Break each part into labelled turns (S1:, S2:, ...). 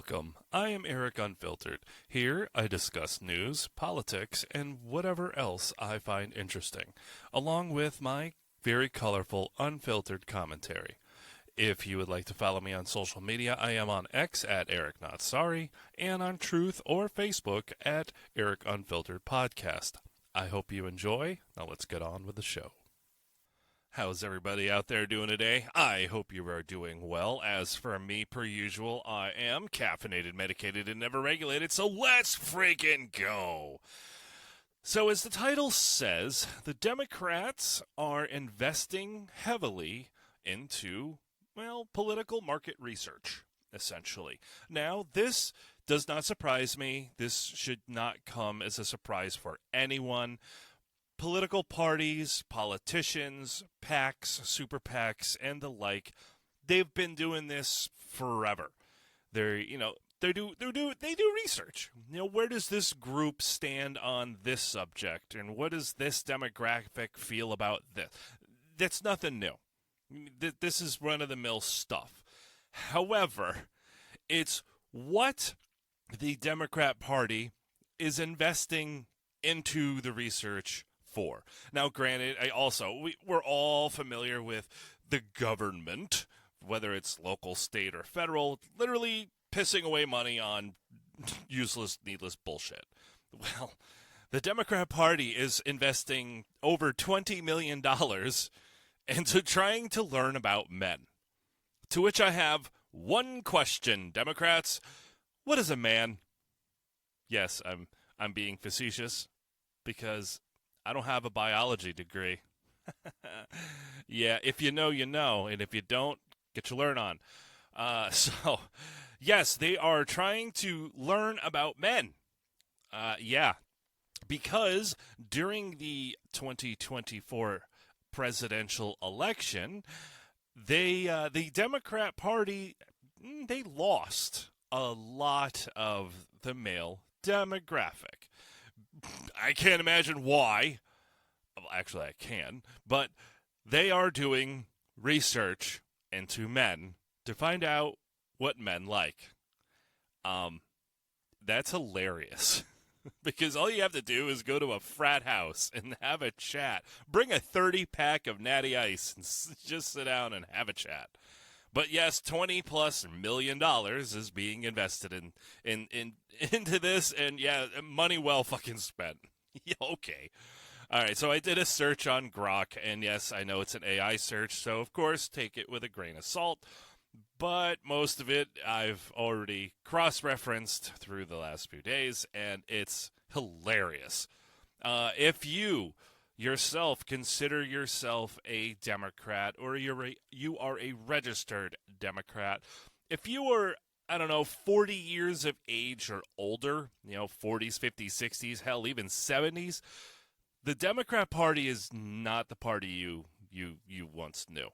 S1: Welcome. I am Eric Unfiltered. Here I discuss news, politics, and whatever else I find interesting, along with my very colorful, unfiltered commentary. If you would like to follow me on social media, I am on X at Eric Not Sorry, and on Truth or Facebook at Eric Unfiltered Podcast. I hope you enjoy. Now let's get on with the show. How's everybody out there doing today? I hope you are doing well. As for me, per usual, I am caffeinated, medicated, and never regulated, so let's freaking go. So as the title says, the Democrats are investing heavily into, political market research, essentially. Now, this does not surprise me. This should not come as a surprise for anyone. Political parties, politicians, PACs, super PACs, and the like, they've been doing this forever. They do research. Where does this group stand on this subject, and what does this demographic feel about this? That's nothing new. This is run-of-the-mill stuff. However, it's what the Democrat Party is investing into the research for. Now, granted, we're all familiar with the government, whether it's local, state, or federal, literally pissing away money on useless, needless bullshit. Well, the Democrat Party is investing over $20 million into trying to learn about men. To which I have one question, Democrats. What is a man? Yes, I'm being facetious because I don't have a biology degree. Yeah, if you know, you know. And if you don't, get your learn on. Yes, they are trying to learn about men. Because during the 2024 presidential election, the Democrat Party, they lost a lot of the male demographic. I can't imagine why. Well, actually, I can. But they are doing research into men to find out what men like. That's hilarious. Because all you have to do is go to a frat house and have a chat. Bring a 30-pack of Natty Ice and just sit down and have a chat. But yes, $20+ million is being invested into this, and yeah, money well fucking spent. Yeah, okay. All right, so I did a search on Grok, and yes, I know it's an AI search, so of course, take it with a grain of salt. But most of it I've already cross-referenced through the last few days, and it's hilarious. If you yourself consider yourself a Democrat, or you are a registered Democrat, if you are, 40 years of age or older, 40s, 50s, 60s, hell, even 70s, the Democrat Party is not the party you once knew.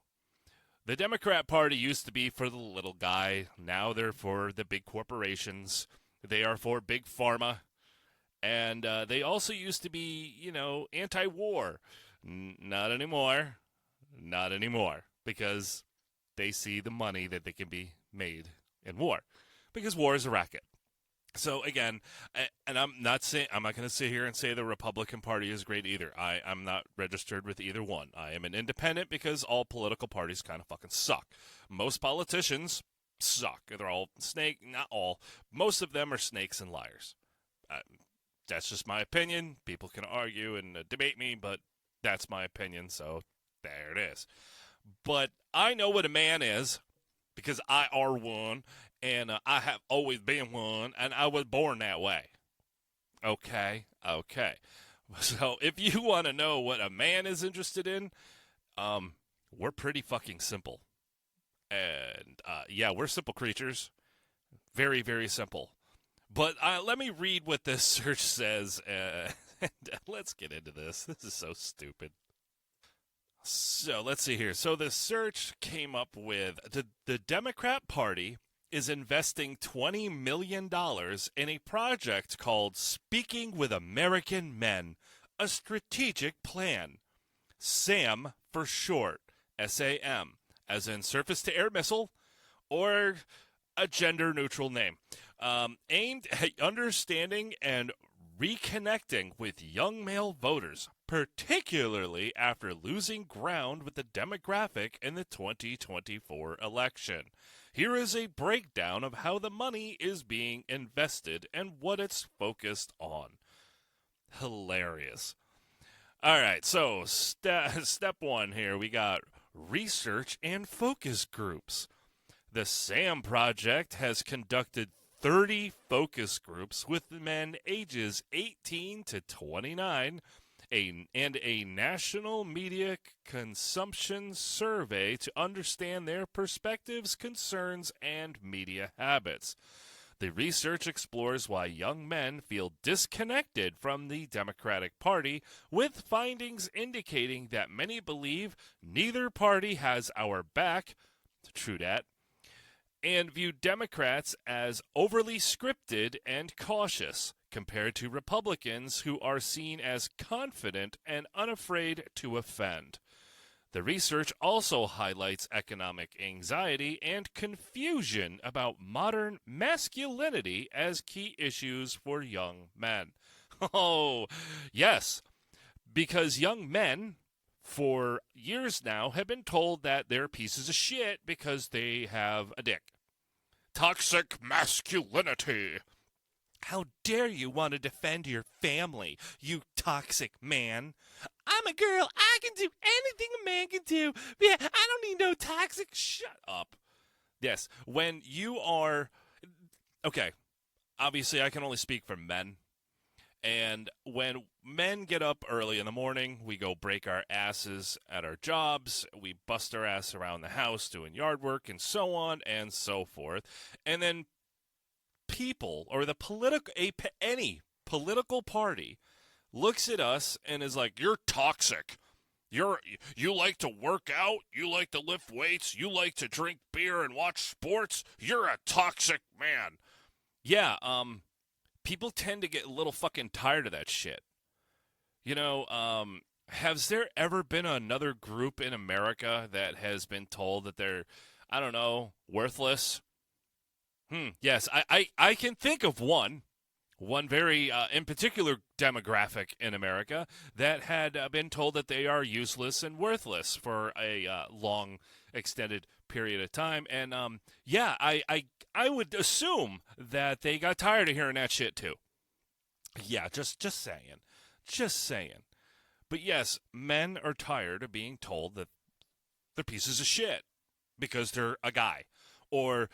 S1: The Democrat Party used to be for the little guy. Now they're for the big corporations. They are for big pharma. And they also used to be, anti-war. Not anymore. Not anymore. Because they see the money that they can be made in war. Because war is a racket. So again, and I'm not going to sit here and say the Republican Party is great either. I'm not registered with either one. I am an independent because all political parties kind of fucking suck. Most politicians suck. They're all not all. Most of them are snakes and liars. That's just my opinion. People can argue and debate me, but that's my opinion, so there it is. But I know what a man is because I are one, and I have always been one, and I was born that way. Okay. So if you want to know what a man is interested in, we're pretty fucking simple. And, we're simple creatures. Very, very simple. But let me read what this search says, and let's get into this. This is so stupid. So let's see here. So the search came up with the Democrat Party is investing $20 million in a project called Speaking with American Men, a Strategic Plan. SAM for short, SAM, as in surface-to-air missile, or a gender-neutral name, aimed at understanding and reconnecting with young male voters, particularly after losing ground with the demographic in the 2024 election. Here is a breakdown of how the money is being invested and what it's focused on. Hilarious. All right, so step one here, we got research and focus groups. The SAM Project has conducted 30 focus groups with men ages 18 to 29 and a national media consumption survey to understand their perspectives, concerns, and media habits. The research explores why young men feel disconnected from the Democratic Party, with findings indicating that many believe neither party has our back, true dat, and view Democrats as overly scripted and cautious, compared to Republicans who are seen as confident and unafraid to offend. The research also highlights economic anxiety and confusion about modern masculinity as key issues for young men. Oh, yes, because young men for years now have been told that they're pieces of shit because they have a dick. Toxic masculinity. How dare you want to defend your family, you toxic man? I'm a girl. I can do anything a man can do. Yeah, I don't need no toxic. Shut up. Yes, when you are... Okay, obviously I can only speak for men. And when men get up early in the morning, we go break our asses at our jobs. We bust our ass around the house doing yard work and so on and so forth. And then people or any political party looks at us and is like, you're toxic. You like to work out, you like to lift weights, you like to drink beer and watch sports. You're a toxic man. Yeah, people tend to get a little fucking tired of that shit. You know, has there ever been another group in America that has been told that they're, I don't know, worthless? Yes, I can think of one very, in particular, demographic in America that had been told that they are useless and worthless for a long, extended period of time. And, yeah, I would assume that they got tired of hearing that shit, too. Yeah, just saying. Just saying. But, yes, men are tired of being told that they're pieces of shit because they're a guy. Or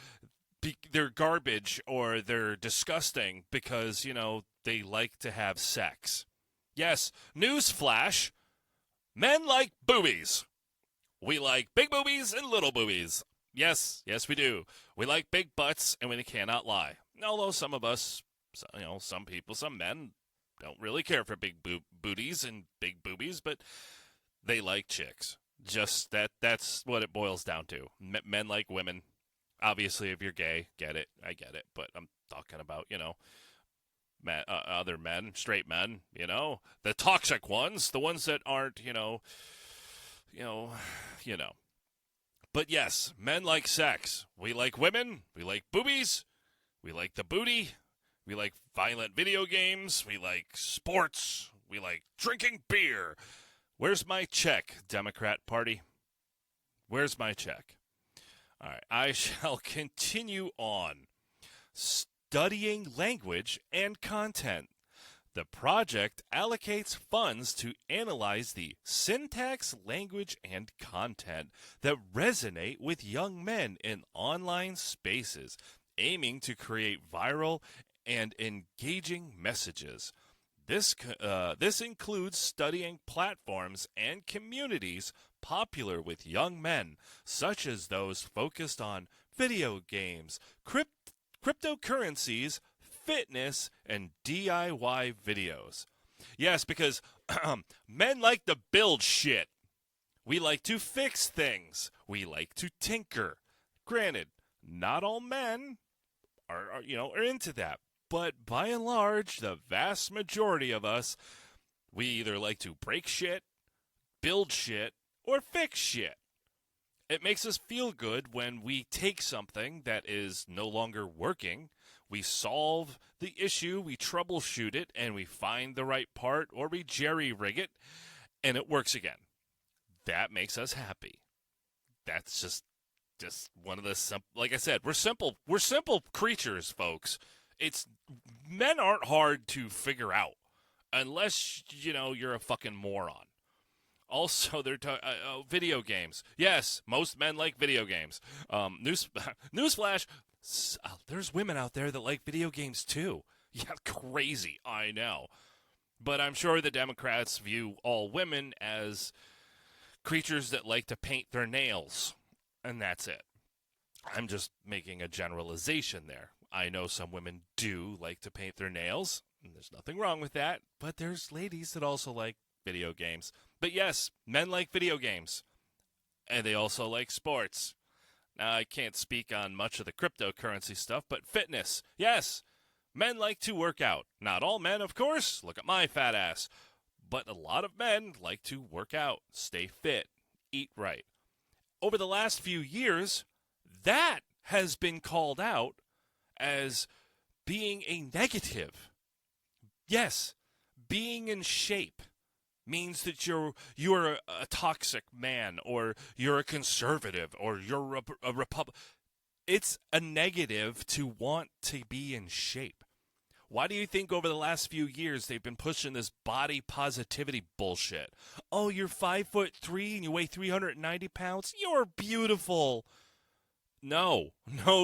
S1: they're garbage, or they're disgusting because, you know, they like to have sex. Yes, newsflash, men like boobies. We like big boobies and little boobies. Yes, we do. We like big butts, and we cannot lie. Although some of us, you know, some people, some men don't really care for big booties and big boobies, but they like chicks. Just that's what it boils down to. Men like women. Obviously, if you're gay, get it. I get it. But I'm talking about, you know, other men, straight men, you know, the toxic ones, the ones that aren't, you know. But yes, men like sex. We like women. We like boobies. We like the booty. We like violent video games. We like sports. We like drinking beer. Where's my check, Democrat Party? Where's my check? All right, I shall continue on. Studying language and content. The project allocates funds to analyze the syntax, language, and content that resonate with young men in online spaces, aiming to create viral and engaging messages. This includes studying platforms and communities popular with young men, such as those focused on video games, cryptocurrencies, fitness, and DIY videos. Yes, because men like to build shit. We like to fix things. We like to tinker. Granted, not all men are into that. But by and large, the vast majority of us, we either like to break shit, build shit, or fix shit. It makes us feel good when we take something that is no longer working, we solve the issue, we troubleshoot it, and we find the right part, or we jerry-rig it, and it works again. That makes us happy. That's just one of the like I said, we're simple creatures, folks. It's men aren't hard to figure out unless you're a fucking moron. Also, they're video games. Yes, most men like video games. Newsflash: there's women out there that like video games too. Yeah, crazy. I know, but I'm sure the Democrats view all women as creatures that like to paint their nails, and that's it. I'm just making a generalization there. I know some women do like to paint their nails, and there's nothing wrong with that, but there's ladies that also like video games. But yes, men like video games, and they also like sports. Now, I can't speak on much of the cryptocurrency stuff, but fitness, yes, men like to work out. Not all men, of course. Look at my fat ass. But a lot of men like to work out, stay fit, eat right. Over the last few years, that has been called out as being a negative. Yes, being in shape means that you're a toxic man, or you're a conservative, or you're a Republican. It's a negative to want to be in shape. Why do you think over the last few years they've been pushing this body positivity bullshit? Oh, you're 5'3" and you weigh 390 pounds? You're beautiful. No,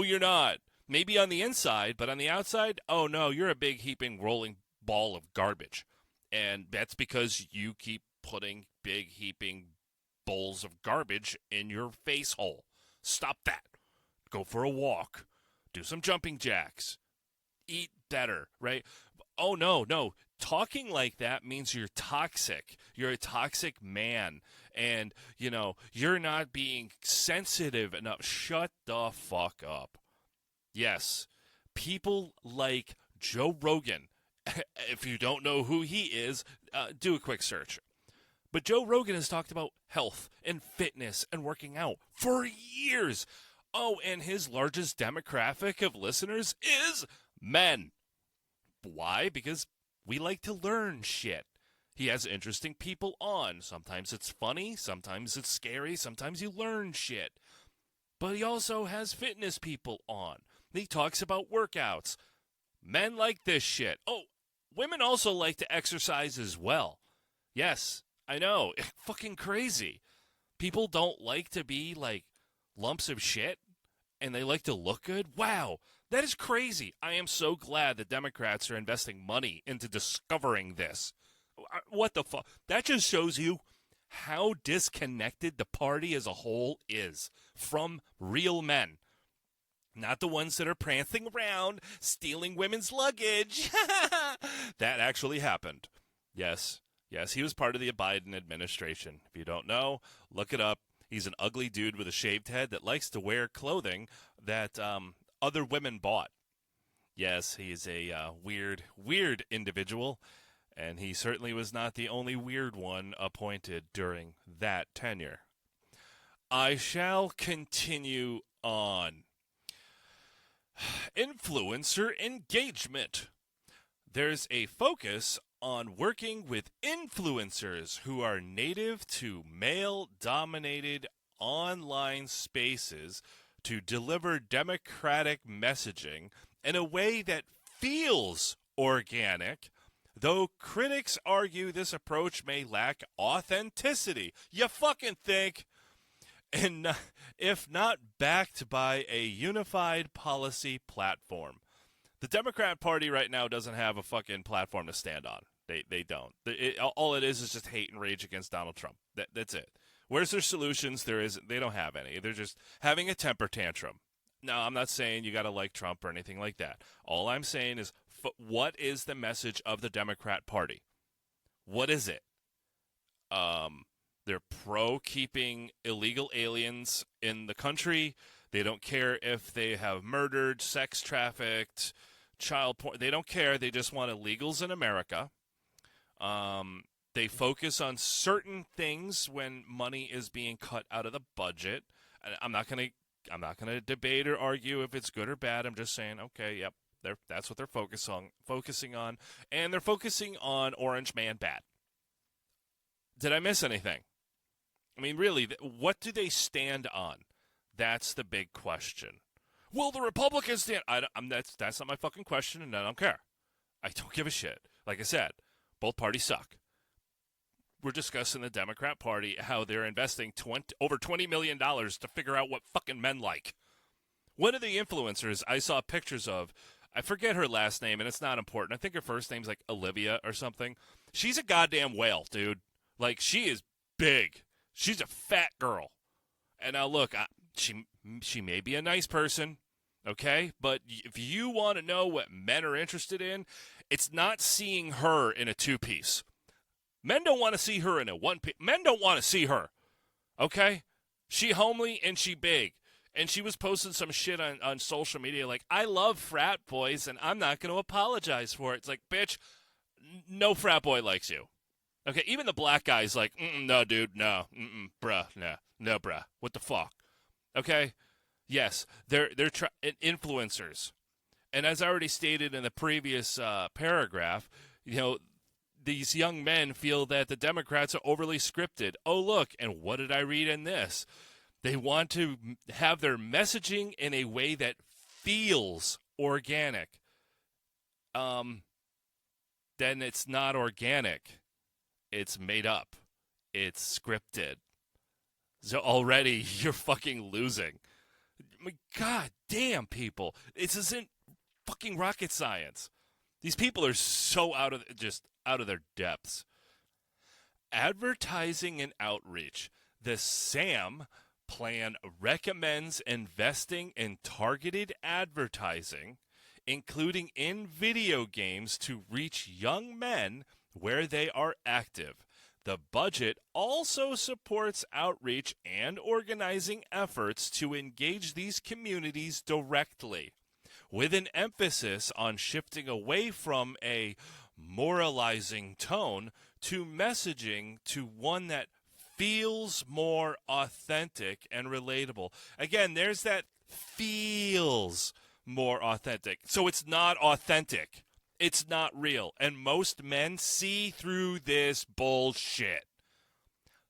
S1: you're not. Maybe on the inside, but on the outside, oh no, you're a big heaping rolling ball of garbage. And that's because you keep putting big heaping bowls of garbage in your face hole. Stop that. Go for a walk. Do some jumping jacks. Eat better, right? Oh, no. Talking like that means you're toxic. You're a toxic man. And, you're not being sensitive enough. Shut the fuck up. Yes, people like Joe Rogan. If you don't know who he is, do a quick search. But Joe Rogan has talked about health and fitness and working out for years. Oh, and his largest demographic of listeners is men. Why? Because we like to learn shit. He has interesting people on. Sometimes it's funny, sometimes it's scary, sometimes you learn shit. But he also has fitness people on. He talks about workouts. Men like this shit. Oh, women also like to exercise as well. Yes, I know. Fucking crazy. People don't like to be like lumps of shit, and they like to look good. Wow, that is crazy. I am so glad the Democrats are investing money into discovering this. What the fuck? That just shows you how disconnected the party as a whole is from real men. Not the ones that are prancing around, stealing women's luggage. That actually happened. Yes, he was part of the Biden administration. If you don't know, look it up. He's an ugly dude with a shaved head that likes to wear clothing that other women bought. Yes, he's a weird individual, and he certainly was not the only weird one appointed during that tenure. I shall continue on. Influencer engagement. There's a focus on working with influencers who are native to male-dominated online spaces to deliver democratic messaging in a way that feels organic, though critics argue this approach may lack authenticity. You fucking think? And if not backed by a unified policy platform. The Democrat Party right now doesn't have a fucking platform to stand on. They don't. All it is just hate and rage against Donald Trump. That's it. Where's their solutions? They don't have any. They're just having a temper tantrum. Now, I'm not saying you got to like Trump or anything like that. All I'm saying is, what is the message of the Democrat Party? What is it? They're pro keeping illegal aliens in the country. They don't care if they have murdered, sex trafficked, child porn. They don't care. They just want illegals in America. They focus on certain things when money is being cut out of the budget. I'm not gonna debate or argue if it's good or bad. I'm just saying, okay, yep, that's what they're focusing on, and they're focusing on Orange Man bad. Did I miss anything? I mean, really, what do they stand on? That's the big question. Will the Republicans stand? That's not my fucking question, and I don't care. I don't give a shit. Like I said, both parties suck. We're discussing the Democrat Party, how they're investing over $20 million to figure out what fucking men like. One of the influencers I saw pictures of, I forget her last name, and it's not important. I think her first name's like Olivia or something. She's a goddamn whale, dude. Like, she is big. She's a fat girl. And now, look, she may be a nice person, okay? But if you want to know what men are interested in, it's not seeing her in a two-piece. Men don't want to see her in a one-piece. Men don't want to see her, okay? She homely and she big. And she was posting some shit on social media like, I love frat boys and I'm not going to apologize for it. It's like, bitch, no frat boy likes you. Okay, even the black guy's like, no, dude, no, bruh, no, bruh, what the fuck? Okay, yes, they're influencers, and as I already stated in the previous paragraph, these young men feel that the Democrats are overly scripted. Oh, look, and what did I read in this? They want to have their messaging in a way that feels organic. Then it's not organic. It's made up. It's scripted. So already you're fucking losing. I mean, God damn, people. This isn't fucking rocket science. These people are so out of their depths. Advertising and outreach. The SAM plan recommends investing in targeted advertising, including in video games, to reach young men where they are active. The budget also supports outreach and organizing efforts to engage these communities directly, with an emphasis on shifting away from a moralizing tone to messaging to one that feels more authentic and relatable. Again, there's that feels more authentic. So it's not authentic. It's not real. And most men see through this bullshit.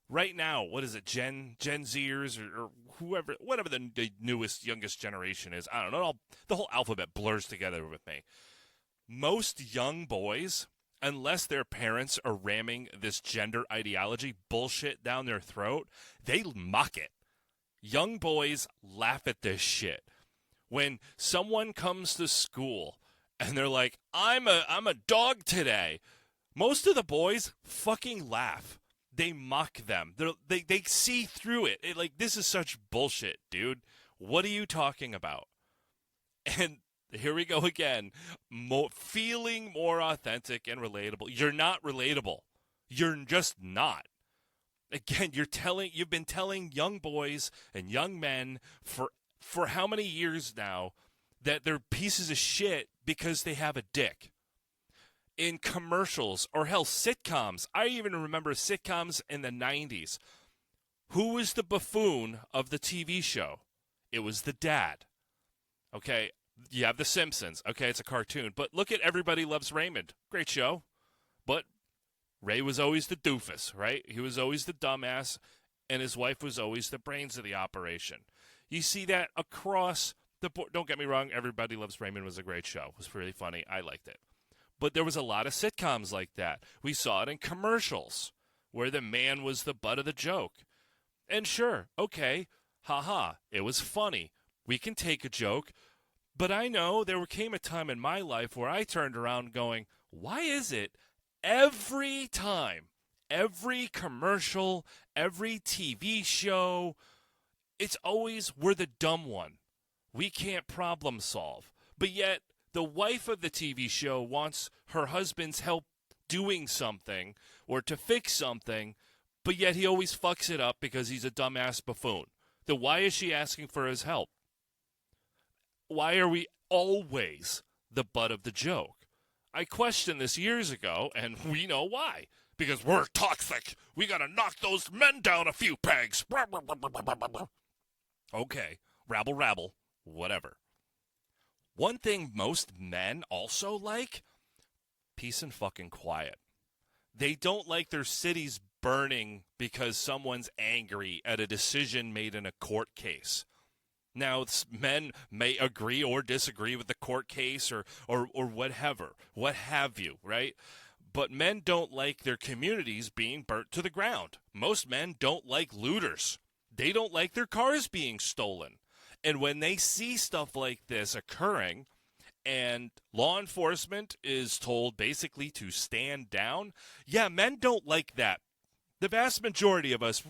S1: Right now, what is it, Gen Zers or whoever, whatever the newest, youngest generation is. I don't know. The whole alphabet blurs together with me. Most young boys, unless their parents are ramming this gender ideology bullshit down their throat, they mock it. Young boys laugh at this shit. When someone comes to school and they're like, I'm a dog today, most of the boys fucking laugh. They mock them. They see through it. Like, this is such bullshit, dude. What are you talking about? And here we go again. Feeling more authentic and relatable. You're not relatable. You're just not. Again, you've been telling young boys and young men for how many years now that they're pieces of shit because they have a dick. In commercials, or hell, sitcoms. I even remember sitcoms in the 90s. Who was the buffoon of the TV show? It was the dad. Okay, you have The Simpsons. Okay, it's a cartoon. But look at Everybody Loves Raymond. Great show. But Ray was always the doofus, right? He was always the dumbass, and his wife was always the brains of the operation. You see that across the board. Don't get me wrong, Everybody Loves Raymond was a great show. It was really funny. I liked it. But there was a lot of sitcoms like that. We saw it in commercials where the man was the butt of the joke. And sure, okay, haha, it was funny. We can take a joke. But I know there came a time in my life where I turned around going, why is it every time, every commercial, every TV show, it's always we're the dumb one. We can't problem solve. But yet, the wife of the TV show wants her husband's help doing something or to fix something, but yet he always fucks it up because he's a dumbass buffoon. Then why is she asking for his help? Why are we always the butt of the joke? I questioned this years ago, and we know why. Because we're toxic. We gotta knock those men down a few pegs. Okay, rabble, rabble, whatever. One thing most men also like, peace and fucking quiet. They don't like their cities burning because someone's angry at a decision made in a court case. Now, men may agree or disagree with the court case or whatever, what have you, right? But men don't like their communities being burnt to the ground. Most men don't like looters. They don't like their cars being stolen. And when they see stuff like this occurring, and law enforcement is told basically to stand down, yeah, men don't like that. The vast majority of us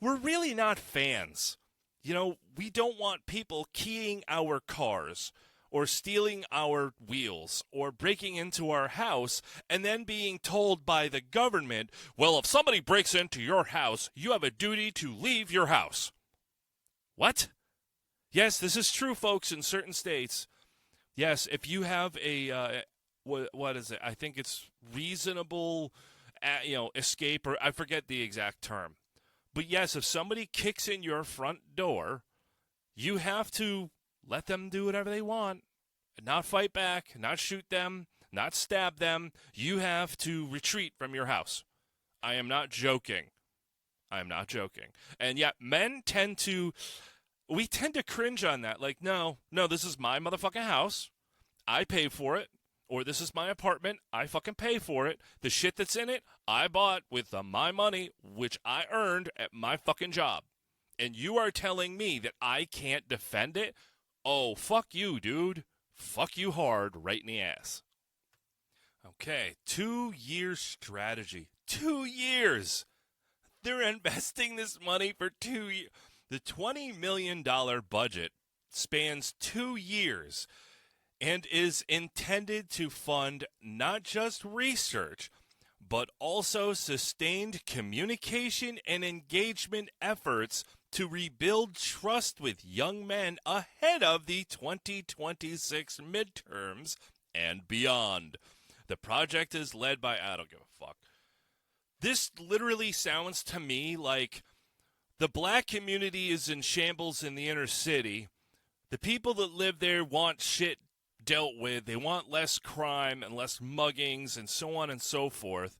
S1: we're really not fans. We don't want people keying our cars or stealing our wheels or breaking into our house and then being told by the government, well, if somebody breaks into your house, you have a duty to leave your house. What? Yes, this is true, folks, in certain states. Yes, if you have a what is it? I think it's reasonable, escape, or I forget the exact term. But yes, if somebody kicks in your front door, you have to let them do whatever they want, not fight back, not shoot them, not stab them. You have to retreat from your house. I am not joking. I am not joking. And yet, we tend to cringe on that. Like, no, this is my motherfucking house. I pay for it. Or this is my apartment. I fucking pay for it. The shit that's in it, I bought with my money, which I earned at my fucking job. And you are telling me that I can't defend it? Oh, fuck you, dude. Fuck you hard right in the ass. Okay, 2-year strategy. 2 years. They're investing this money for 2 years. The $20 million budget spans 2 years and is intended to fund not just research, but also sustained communication and engagement efforts to rebuild trust with young men ahead of the 2026 midterms and beyond. The project is led by, I don't give a fuck. This literally sounds to me like the black community is in shambles in the inner city. The people that live there want shit dealt with. They want less crime and less muggings and so on and so forth.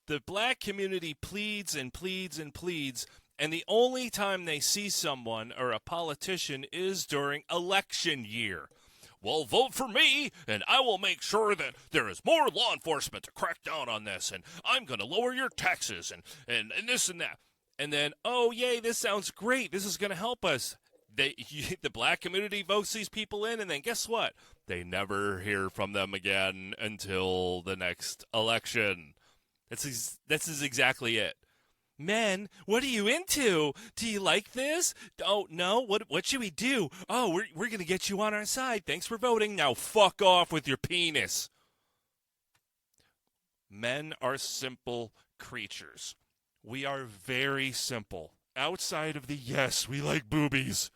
S1: The black community pleads and pleads and pleads, and the only time they see someone or a politician is during election year. Well, vote for me, and I will make sure that there is more law enforcement to crack down on this, and I'm going to lower your taxes, and this and that. And then, oh, yay, this sounds great. This is going to help us. The black community votes these people in, and then guess what? They never hear from them again until the next election. This is exactly it. Men, what are you into? Do you like this? Oh, no? What should we do? Oh, we're going to get you on our side. Thanks for voting. Now fuck off with your penis. Men are simple creatures. We are very simple. Outside of the yes, we like boobies.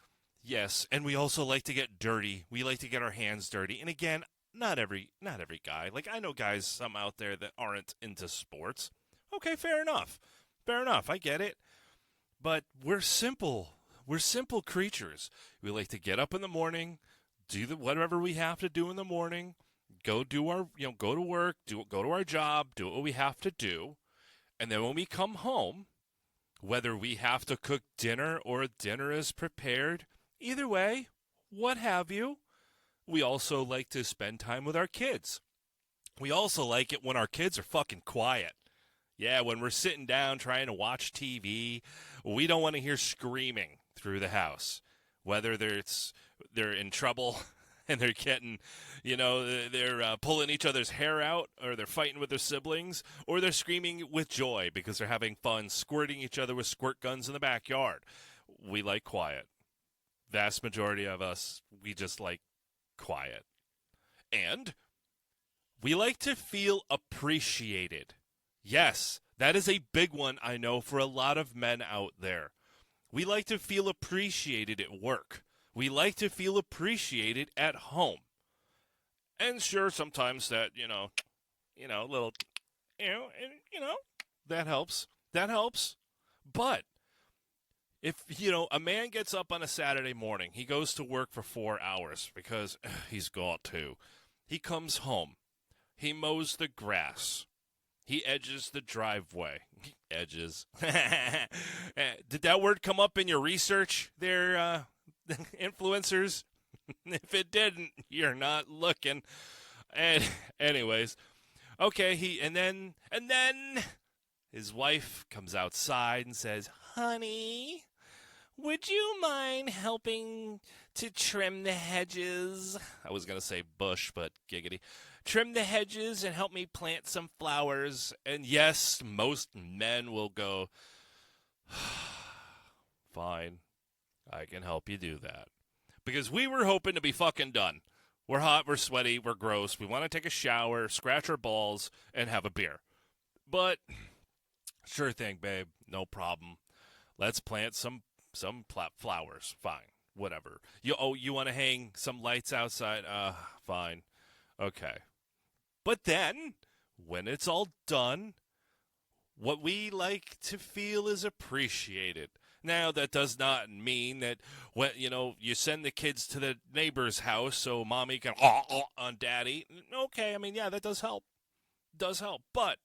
S1: Yes, and we also like to get dirty. We like to get our hands dirty. And again, not every guy. Like, I know guys, some out there that aren't into sports. Okay, fair enough. I get it. But we're simple. We're simple creatures. We like to get up in the morning, do whatever we have to do in the morning, go to work, go to our job, do what we have to do. And then when we come home, whether we have to cook dinner or dinner is prepared, either way, what have you, we also like to spend time with our kids. We also like it when our kids are fucking quiet. Yeah, when we're sitting down trying to watch TV, we don't want to hear screaming through the house. Whether they're in trouble and they're getting, they're pulling each other's hair out, or they're fighting with their siblings, or they're screaming with joy because they're having fun squirting each other with squirt guns in the backyard. We like quiet. Vast majority of us, we just like quiet. And we like to feel appreciated. Yes, that is a big one, I know, for a lot of men out there. We like to feel appreciated at work. We like to feel appreciated at home. And sure, sometimes that, little, that helps. That helps. But If, a man gets up on a Saturday morning, he goes to work for 4 hours because he's got to. He comes home. He mows the grass. He edges the driveway. Edges. Did that word come up in your research there, influencers? If it didn't, you're not looking. And anyways, okay, and then his wife comes outside and says, "Honey, would you mind helping to trim the hedges?" I was going to say bush, but giggity. "Trim the hedges and help me plant some flowers." And yes, most men will go, "Fine, I can help you do that." Because we were hoping to be fucking done. We're hot, we're sweaty, we're gross. We want to take a shower, scratch our balls, and have a beer. But, sure thing, babe, no problem. Let's plant some flowers. Fine, whatever. You want to hang some lights outside? Fine. Okay. But then, when it's all done, what we like to feel is appreciated. Now, that does not mean that when you send the kids to the neighbor's house so mommy can on daddy. Okay, I mean, yeah, that does help. Does help. But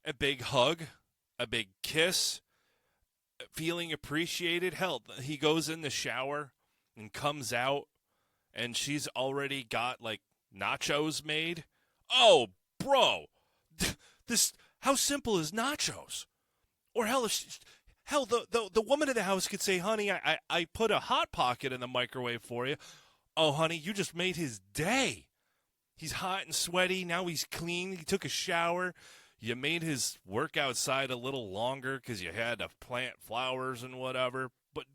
S1: a big hug, a big kiss, feeling appreciated. Hell, he goes in the shower and comes out, and she's already got, like, nachos made. Oh, bro, this, how simple is nachos? Or hell, the woman in the house could say, "Honey, I put a Hot Pocket in the microwave for you." Oh, honey, you just made his day. He's hot and sweaty. Now he's clean. He took a shower. You made his work outside a little longer because you had to plant flowers and whatever. But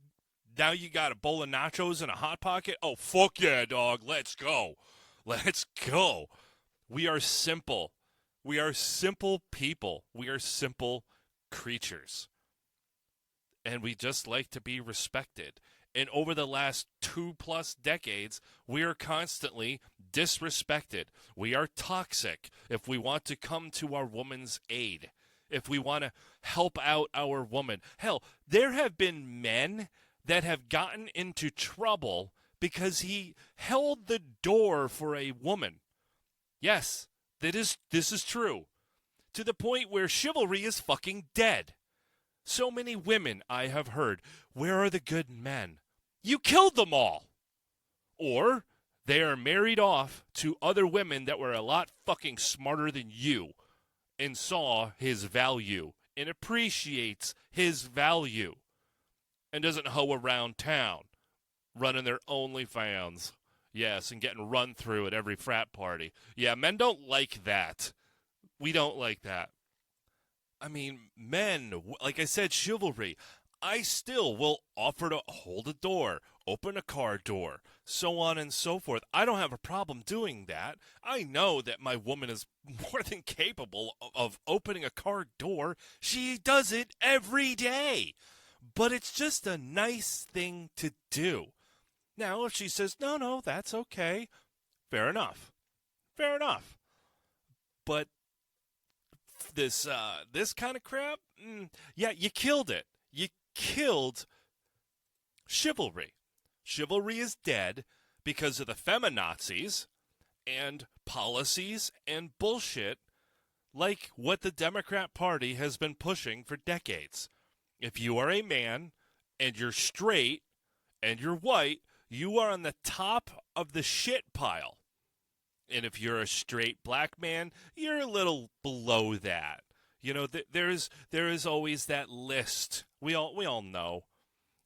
S1: now you got a bowl of nachos and a Hot Pocket? Oh, fuck yeah, dog. Let's go. Let's go. We are simple. We are simple people. We are simple creatures. And we just like to be respected. And over the last 2+ decades, we are constantly disrespected. We are toxic if we want to come to our woman's aid, if we want to help out our woman. Hell, there have been men that have gotten into trouble because he held the door for a woman. Yes, this is true. To the point where chivalry is fucking dead. So many women I have heard, "Where are the good men?" You killed them all. Or they are married off to other women that were a lot fucking smarter than you and saw his value and appreciates his value and doesn't hoe around town running their OnlyFans. Yes, and getting run through at every frat party. Yeah, men don't like that. We don't like that. I mean, men, like I said, chivalry. I still will offer to hold a door, open a car door, so on and so forth. I don't have a problem doing that. I know that my woman is more than capable of opening a car door. She does it every day. But it's just a nice thing to do. Now, if she says, no, that's okay, fair enough. Fair enough. But this kind of crap, yeah, you killed it. You killed chivalry. Chivalry is dead because of the feminazis and policies and bullshit like what the Democrat Party has been pushing for decades. If you are a man and you're straight and you're white, you are on the top of the shit pile. And if you're a straight black man, you're a little below that. You know, there is always that list. We all know.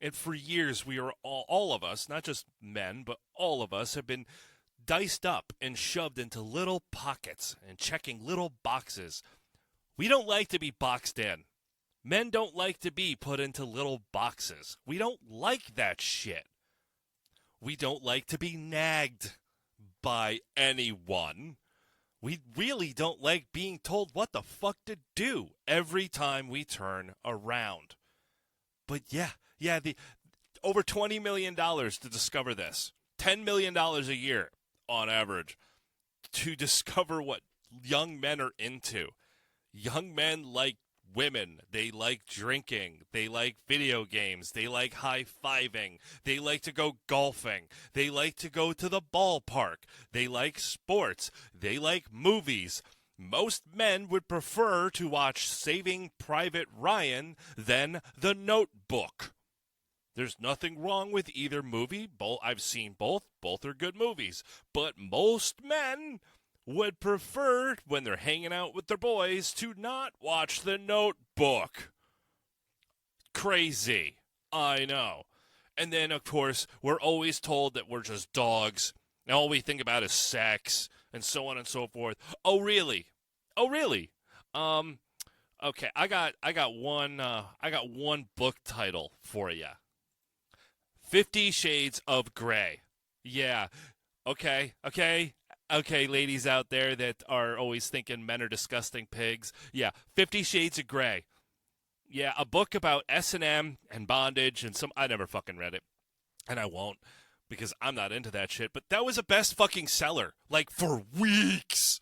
S1: And for years, we are all of us, not just men, but all of us have been diced up and shoved into little pockets and checking little boxes. We don't like to be boxed in. Men don't like to be put into little boxes. We don't like that shit. We don't like to be nagged by anyone. We really don't like being told what the fuck to do every time we turn around. But yeah, the over $20 million to discover this. $10 million a year on average to discover what young men are into. Young men like women. They like drinking. They like video games. They like high-fiving. They like to go golfing. They like to go to the ballpark. They like sports. They like movies. Most men would prefer to watch Saving Private Ryan than The Notebook. There's nothing wrong with either movie. I've seen both. Both are good movies. But most men would prefer, when they're hanging out with their boys, to not watch The Notebook. Crazy. I know. And then, of course, we're always told that we're just dogs. And all we think about is sex and so on and so forth. Oh, really? Oh, really? Okay, I got one book title for you. 50 Shades of Grey. Yeah. Okay, ladies out there that are always thinking men are disgusting pigs. Yeah, 50 Shades of Grey. Yeah, a book about S&M and bondage and I never fucking read it. And I won't because I'm not into that shit. But that was a best fucking seller, like, for weeks.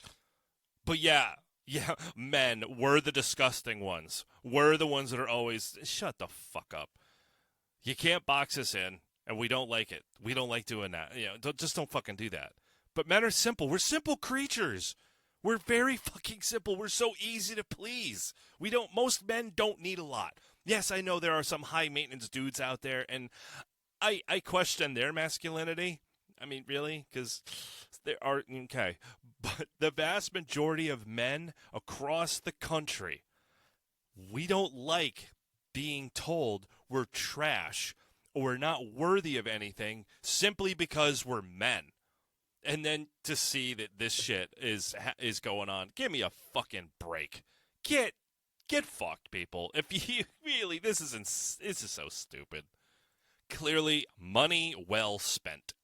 S1: But yeah, men were the disgusting ones. We're the ones that are always, shut the fuck up. You can't box us in, and we don't like it. We don't like doing that. Just don't fucking do that. But men are simple. We're simple creatures. We're very fucking simple. We're so easy to please. Most men don't need a lot. Yes, I know there are some high-maintenance dudes out there, and I question their masculinity. I mean, really? Because there are, okay. But the vast majority of men across the country, we don't like being told we're trash or we're not worthy of anything simply because we're men. And then to see that this shit is going on, give me a fucking break. Get fucked, people. If you really, this is so stupid. Clearly, money well spent.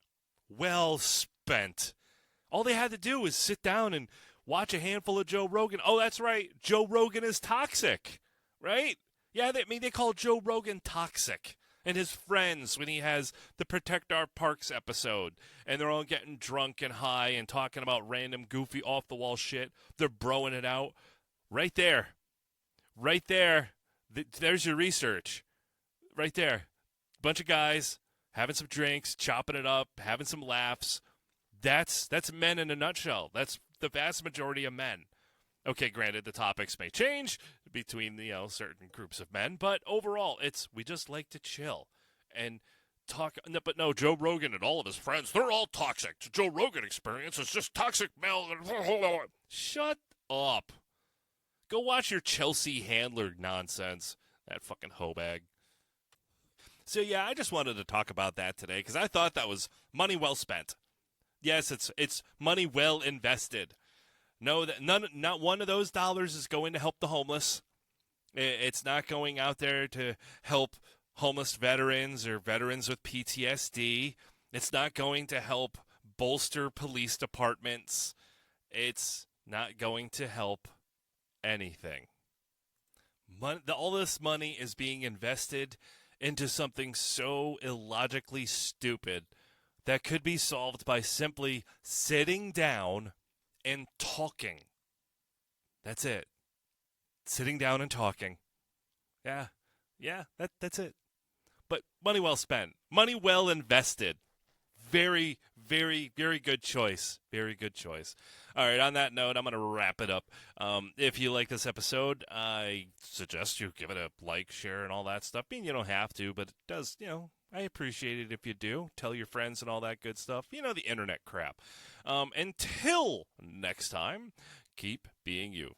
S1: Well spent. All they had to do was sit down and watch a handful of Joe Rogan. Oh, that's right. Joe Rogan is toxic, right? Yeah, they call Joe Rogan toxic. And his friends when he has the Protect Our Parks episode. And they're all getting drunk and high and talking about random goofy off-the-wall shit. They're broing it out. Right there. Right there. There's your research. Right there. Bunch of guys having some drinks, chopping it up, having some laughs. That's men in a nutshell. That's the vast majority of men. Okay, granted, the topics may change between, certain groups of men, but overall, we just like to chill and talk. But no, Joe Rogan and all of his friends, they're all toxic. The Joe Rogan experience is just toxic male. Shut up. Go watch your Chelsea Handler nonsense. That fucking hoe bag. So yeah, I just wanted to talk about that today because I thought that was money well spent. Yes, it's money well invested. No, not one of those dollars is going to help the homeless. It's not going out there to help homeless veterans or veterans with PTSD. It's not going to help bolster police departments. It's not going to help anything. All this money is being invested into something so illogically stupid that could be solved by simply sitting down and talking. That's it. Sitting down and talking. Yeah, that's it. But money well spent. Money well invested. Very, very, very good choice. Very good choice. All right, on that note, I'm going to wrap it up. If you like this episode, I suggest you give it a like, share, and all that stuff. I mean, you don't have to, but it does, I appreciate it if you do. Tell your friends and all that good stuff. The internet crap. Until next time, keep being you.